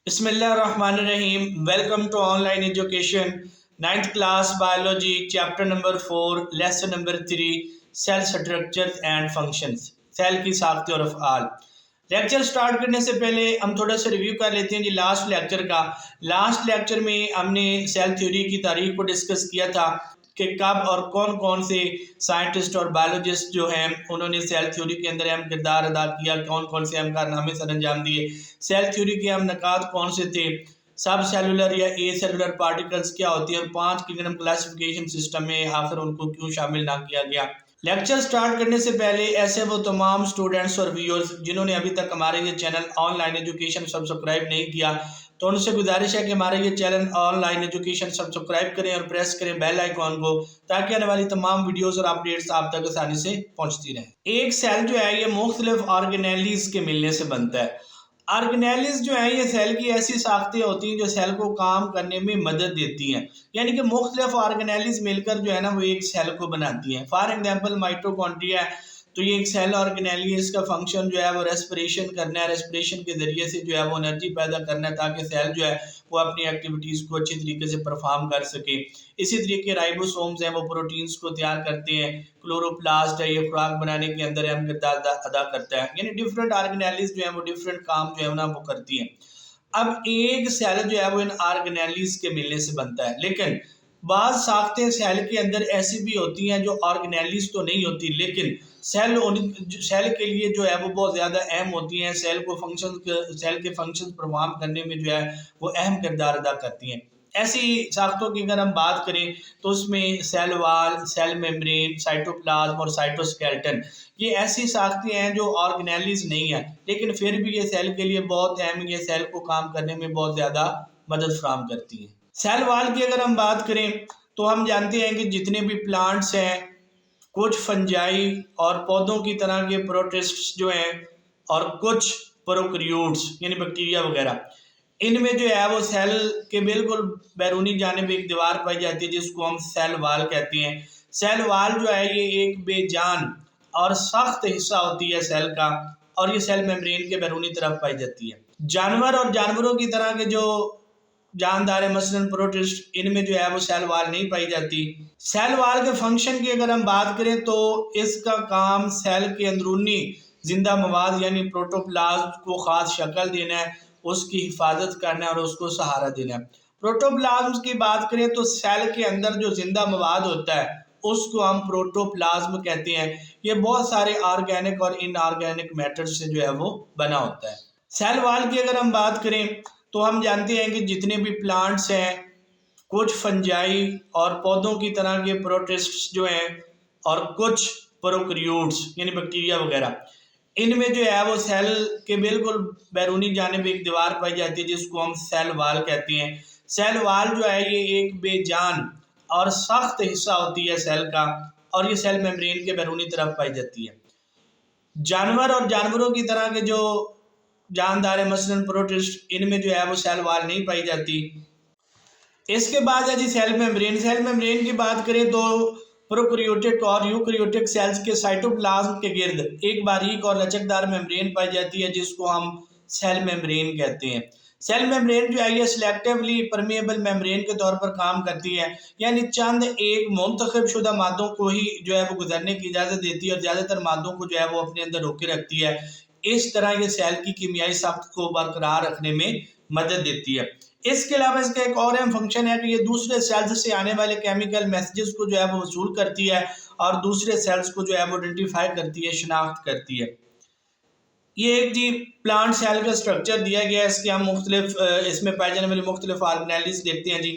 बिस्मिल्लाहिर्रहमानिर्रहीम। Welcome to online education. 9th class biology, chapter number 4, lesson number 3, cell structures and functions, cell की साख्त और अफ़आल। Lecture start करने से पहले हम थोड़ा सा रिव्यू कर लेते हैं जी लास्ट लेक्चर का। लास्ट लेक्चर में हमने सेल थ्योरी की तारीख को डिस्कस किया था कि कब और कौन कौन से साइंटिस्ट और बायोलॉजिस्ट जो हैं उन्होंने सेल थ्योरी के अंदर अहम किरदार अदा किया, कौन कौन से अहम कारनामे सर अंजाम दिए, सेल थ्योरी के अहम नकात कौन से थे, सब सेलुलर या ए सेलुलर पार्टिकल्स क्या होती है और 5 किंगडम क्लासिफिकेशन सिस्टम में आखिर उनको क्यों शामिल ना किया गया। लेक्चर स्टार्ट करने से पहले ऐसे वो तमाम स्टूडेंट्स और व्यूअर्स जिन्होंने अभी तक हमारे ये चैनल ऑनलाइन एजुकेशन सब्सक्राइब नहीं किया, तो उनसे गुजारिश है कि हमारे ये चैनल ऑनलाइन एजुकेशन सब्सक्राइब करें और प्रेस करें बेल आइकॉन को, ताकि आने वाली तमाम वीडियोस और अपडेट्स आप तक आसानी से पहुंचती रहें। एक सेल जो है ये मुख्तलिफ ऑर्गेनेलीज के मिलने से बनता है। ऑर्गेनेलीज जो है ये सेल की ऐसी साख्तें होती हैं जो सेल को काम करने में मदद देती हैं, यानी कि मुख्तलिफ ऑर्गेनेलीज मिलकर जो है ना वो एक सेल को बनाती हैं। फॉर एग्जांपल माइटोकॉन्ड्रिया है तो ये एक सेल ऑर्गेनेली है, इसका फंक्शन जो है वो रेस्पिरेशन करना है, रेस्पिरेशन के जरिए से जो है वो एनर्जी पैदा करना है ताकि सेल जो है वो अपनी एक्टिविटीज़ को अच्छी तरीके से परफॉर्म कर सके। इसी तरीके राइबोसोम्स हैं वो प्रोटीन्स को तैयार करते हैं, क्लोरोप्लास्ट है ये खुराक बनाने के अंदर अहम किरदार अदा करता है। यानी डिफरेंट ऑर्गेनेलीज जो है वो डिफरेंट काम जो है ना वो करती हैं। अब एक सेल जो है वो इन ऑर्गेनेलीज के मिलने से बनता है, लेकिन बाज़ साख्तें सेल के अंदर ऐसी भी होती हैं जो ऑर्गेनेलीज तो नहीं होती, लेकिन सेल के लिए जो है वो बहुत ज़्यादा अहम होती हैं, सेल के फंक्शन परफॉर्म करने में जो है वो अहम किरदार अदा करती हैं। ऐसी साख्तों की अगर हम बात करें तो उसमें cell wall, cell membrane, cytoplasm और साइटोस्केलेटन, ये ऐसी साख्तें हैं जो ऑर्गेनेलीज नहीं है, लेकिन फिर भी ये सेल के लिए बहुत अहम, ये सेल को काम करने में बहुत ज़्यादा मदद फराहम करती हैं। सेल वाल की अगर हम बात करें तो हम जानते हैं कि जितने भी प्लांट्स हैं, कुछ फंजाई और पौधों की तरह के प्रोटिस्ट्स जो हैं और कुछ प्रोकैरियोट्स यानी बैक्टीरिया वगैरह, इनमें जो है वो सेल के बिल्कुल बैरूनी जानिब एक दीवार पाई जाती है जिसको हम सेल वाल कहते हैं। सेल वाल जो है ये एक बेजान और सख्त हिस्सा होती है सेल का, और ये सेल मेम्ब्रेन के बैरूनी तरफ पाई जाती है। जानवर और जानवरों की तरह के जो जानदार है मसलन प्रोटिस्ट, इनमें जो है वो सेल वाल नहीं पाई जाती। सेल वाल के फंक्शन की अगर हम बात करें तो इसका काम सेल के अंदरूनी जिंदा मवाद यानी प्रोटोप्लाज्म को ख़ास शक्ल देना है, उसकी हिफाजत करना है और उसको सहारा देना है। प्रोटोप्लाज्म की बात करें तो सेल के अंदर जो जिंदा मवाद होता है उसको हम प्रोटोप्लाज्म कहते हैं। ये बहुत सारे ऑर्गेनिक और इनऑर्गेनिक मैटर से जो है वो बना होता है। सेल वाल की अगर हम बात करें तो हम जानते हैं कि जितने भी प्लांट्स हैं, कुछ फंजाई और पौधों की तरह के प्रोटिस्ट्स जो हैं और कुछ प्रोकैरियोट्स यानी बैक्टीरिया वगैरह, इनमें जो है वो सेल के बिल्कुल बैरूनी जानिब एक दीवार पाई जाती है जिसको हम सेल वाल कहते हैं। सेल वाल जो है ये एक बेजान और सख्त हिस्सा होती है सेल का, और ये सेल मेम्ब्रेन के बैरूनी तरफ पाई जाती है। जानवर और जानवरों की तरह के जो जानदार है मसलन प्रोटिस्ट, इनमें जो है वो सेल वाल नहीं पाई जाती। इसके बाद है जी सेल मेम्ब्रेन। सेल मेम्ब्रेन की बात करें तो प्रोकैरियोटिक और यूकैरियोटिक सेल्स के साइटोप्लाज्म के गिर्द एक बारीक और लचकदार मेम्ब्रेन पाई जाती है जिसको हम सेल मेम्ब्रेन कहते हैं। सेल मेम्ब्रेन जो है ये सिलेक्टिवली परमेएबल मेम्ब्रेन के तौर पर काम करती है, यानी चंद एक मुंतखब शुदा मादों को ही जो है वो गुजरने की इजाज़त देती है और ज़्यादातर मादों को जो है वो अपने अंदर रोके रखती है। इस तरह ये सेल की कीमियाई साख्त को बरकरार रखने में मदद देती है। इसके अलावा इसका एक और अहम फंक्शन है कि ये दूसरे सेल्स से आने वाले केमिकल मैसेजेस को जो है वो वसूल करती है और दूसरे सेल्स को जो है वो आइडेंटिफाई करती है, शिनाख्त करती है। ये एक जी प्लांट सेल का स्ट्रक्चर दिया गया है, इसके हम मुख्तलिफ इसमें पाई जाने वाली मुख्तलिफ ऑर्गेनेलीज देखते हैं जी।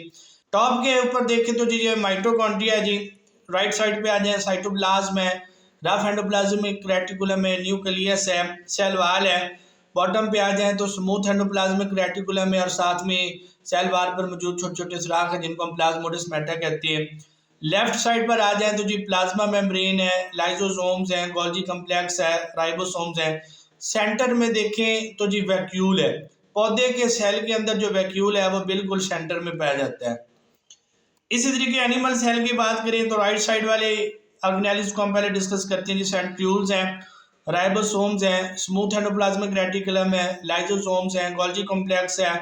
टॉप के ऊपर देखें तो जी ये माइटोकॉन्ड्रिया है जी, राइट साइड पे आ जाए साइटोप्लाज्म है, रफ एंडोप्लाज्मिक रेटिकुलम है, न्यूक्लियस है, सेल वाल है। बॉटम पे आ जाए तो स्मूथ एंडोप्लाज्मिक रेटिकुलम है और साथ में सेल वाल पर मौजूद छोटे छोटे सुराख हैं जिनको हम प्लाज्मोडिस मेटा कहते हैं। लेफ्ट साइड पर आ जाए तो जी प्लाज्मा मेम्ब्रेन है, लाइजोसोम्स हैं, गोल्गी कम्प्लेक्स है, राइबोसोम्स है। सेंटर में देखें तो जी वैक्यूल है, पौधे के सेल के अंदर जो वैक्यूल है वो बिल्कुल सेंटर में पाया जाता है। इसी तरीके एनिमल सेल की बात करें तो राइट साइड वाले ऑर्गेनेलीज को हम पहले डिस्कस करते हैं जी। सेंट्रियोल्स हैं, राइबोसोम्स हैं, स्मूथ एंडोप्लाज्मिक रेटिकुलम है, लाइजोसोम्स हैं, गोल्गी कॉम्प्लेक्स है,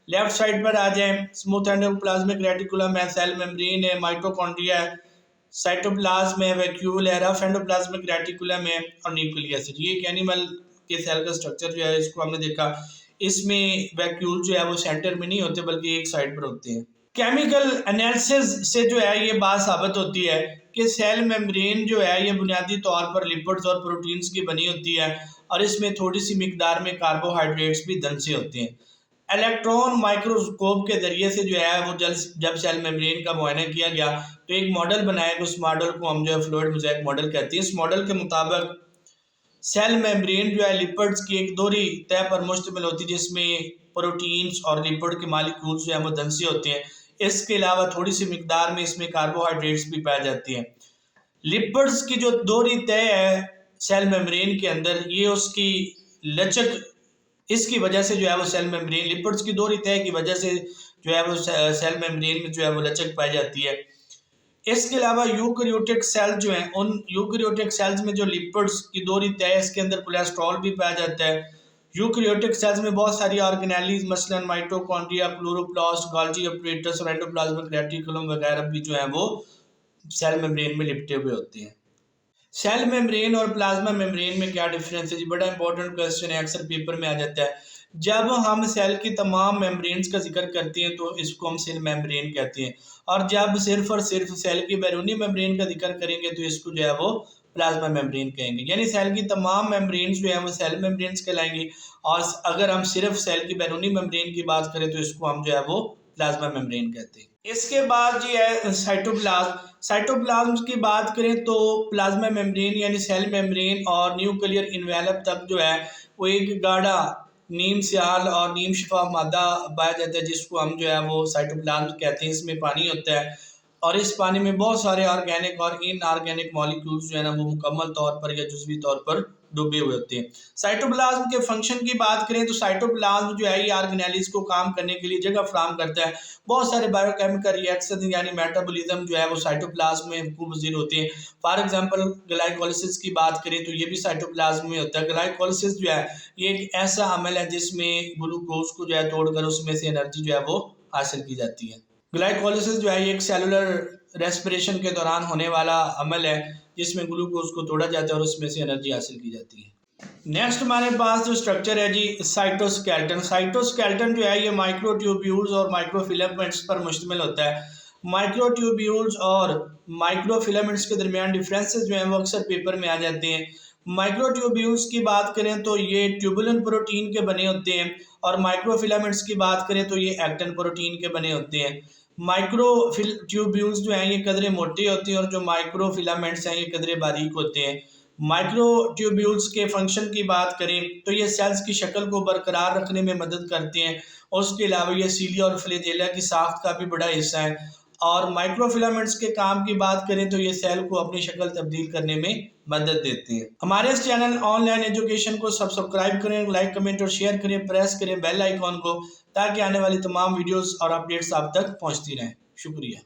लेफ्ट साइड पर आ जाएं, स्मूथ एंडोप्लाज्मिक रेटिकुलम है, सेल मेम्ब्रेन है, माइटोकॉन्ड्रिया है, साइटोप्लाज्म है, वैक्यूल है, रफ एंडोप्लाज्मिक रेटिकुलम है और न्यूक्लियस है। ये एक एनिमल के सेल का स्ट्रक्चर जो है इसको हमने देखा, इसमें वैक्यूल जो है वो सेंटर में नहीं होते बल्कि एक साइड पर होते हैं। केमिकल एनालिसिस से जो है ये बात साबित होती है कि सेल मेम्ब्रेन जो है ये बुनियादी तौर पर लिपिड्स और प्रोटीन्स की बनी होती है और इसमें थोड़ी सी मिकदार में कार्बोहाइड्रेट्स भी धन से होते हैं। इलेक्ट्रॉन माइक्रोस्कोप के जरिए से जो है वो जब सेल मेम्ब्रेन का मुआयना किया गया तो एक मॉडल बनाया गया, उस मॉडल को हम जो है फ्लूइड मोज़ेक मॉडल कहते हैं। इस मॉडल के मुताबिक सेल मेम्ब्रेन जो है लिपिड्स की एक दोहरी तह पर मुश्तमिल होती है जिसमें प्रोटीन्स और लिपिड के मालिक्यूल्स जो है वो धन से होते हैं। इसके अलावा थोड़ी सी मिकदार में इसमें कार्बोहाइड्रेट्स भी पाई जाती हैं। लिपिड्स की जो दोहरी तह है सेल मेम्ब्रेन के अंदर, ये उसकी लचक, इसकी वजह से जो है वो सेल मेम्ब्रेन, लिपिड्स की दोहरी तह की वजह से जो है वो सेल मेम्ब्रेन में जो है वो लचक पाई जाती है। इसके अलावा यूकैरियोटिक सेल जो हैं, उन यूकैरियोटिक सेल्स में जो लिपिड्स की दोहरी तह है इसके अंदर कोलेस्ट्रॉल भी पाया जाता है। यूकैरियोटिक सेल्स में बहुत सारी ऑर्गेनेलीज मसलन माइटोकॉन्ड्रिया, क्लोरोप्लास्ट, गोल्गी अपरेटस और एंडोप्लाज्मिक रेटिकुलम वगैरह भी जो है वो सेल मेम्ब्रेन में लिपटे हुए होते हैं। सेल मेम्ब्रेन और प्लाज्मा मेम्ब्रेन में क्या डिफरेंस है जी? बड़ा इंपॉर्टेंट क्वेश्चन है, अक्सर पेपर में आ जाता है। जब हम सेल की तमाम मेम्ब्रेन्स का जिक्र करते हैं तो इसको हम सेल मेम्ब्रेन कहते हैं, और जब सिर्फ और सिर्फ सेल की बैरूनी मेम्ब्रेन का जिक्र करेंगे तो इसको जो है वो प्लाज्मा मेम्ब्रेन कहेंगे। यानी सेल की तमाम मेम्ब्रेन्स जो है वो सेल मेम्ब्रेन्स कहलाएंगी, और अगर हम सिर्फ सेल की बैरूनी मेम्ब्रेन की बात करें तो इसको हम जो है वो प्लाज्मा मेम्ब्रेन कहते हैं। इसके बाद जी है साइटोप्लाज्म। साइटोप्लाज्म की बात करें तो प्लाज्मा मेम्ब्रेन यानी सेल मेम्ब्रेन और न्यूक्लियर इन्वेलप तक जो है वो एक गाढ़ा नीम स्याल और नीम शफाफ मादा पाया जाता है जिसको हम जो है वो साइटोप्लाज्म कहते हैं। इसमें पानी होता है और इस पानी में बहुत सारे ऑर्गेनिक और इनऑर्गेनिक मॉलिक्यूल्स जो है ना वो मुकम्मल तौर पर या जुज़वी तौर पर डूबे हुए होते हैं। साइटोप्लाज्म के फंक्शन की बात करें तो साइटोप्लाज्म जो है ये ऑर्गेनेलिज को काम करने के लिए जगह फराहम करता है। बहुत सारे बायोकेमिकल रिएक्शन यानी मेटाबॉलिज्म जो है वो साइटोप्लाज्म में वक़ूअ-पज़ीर होते हैं। फॉर एग्जांपल ग्लाइकोलिसिस की बात करें तो ये भी साइटोप्लाज्म में होता है। ग्लाइकोलिसिस जो है ये एक ऐसा अमल है जिसमें ग्लूकोज को जो है तोड़कर उसमें से एनर्जी जो है वो हासिल की जाती है। ग्लाइकोलिसिस जो है ये एक सेलुलर रेस्पिरेशन के दौरान होने वाला अमल है जिसमें ग्लूकोज को तोड़ा जाता है और उसमें से एनर्जी हासिल की जाती है। नेक्स्ट हमारे पास जो स्ट्रक्चर है जी साइटोस्केलेटन। साइटोस्केलेटन जो है ये माइक्रोट्यूब्यूल्स और माइक्रोफिलामेंट्स पर मुश्तमिल होता है। माइक्रोट्यूब्यूल्स और माइक्रोफिलामेंट्स के दरमियान डिफरेंसेस जो हैं वो अक्सर पेपर में आ जाते हैं। माइक्रोट्यूब्यूल्स की बात करें तो ये ट्यूबुलिन प्रोटीन के बने होते हैं और माइक्रोफिलामेंट्स की बात करें तो ये एक्टिन प्रोटीन के बने होते हैं। ट्यूब्यूल्स जो हैं ये कदरे मोटे होते हैं और जो माइक्रोफिलामेंट्स हैं ये कदरे बारीक होते हैं। माइक्रोट्यूब्यूल्स के फंक्शन की बात करें तो ये सेल्स की शक्ल को बरकरार रखने में मदद करते हैं और उसके अलावा ये सीलिया और फ्लैजेला की साख्त का भी बड़ा हिस्सा है। और माइक्रोफिलामेंट्स के काम की बात करें तो ये सेल को अपनी शक्ल तब्दील करने में मदद देते हैं। हमारे इस चैनल ऑनलाइन एजुकेशन को सब्सक्राइब करें, लाइक कमेंट और शेयर करें, प्रेस करें बेल आइकॉन को ताकि आने वाली तमाम वीडियोस और अपडेट्स आप तक पहुंचती रहें। शुक्रिया।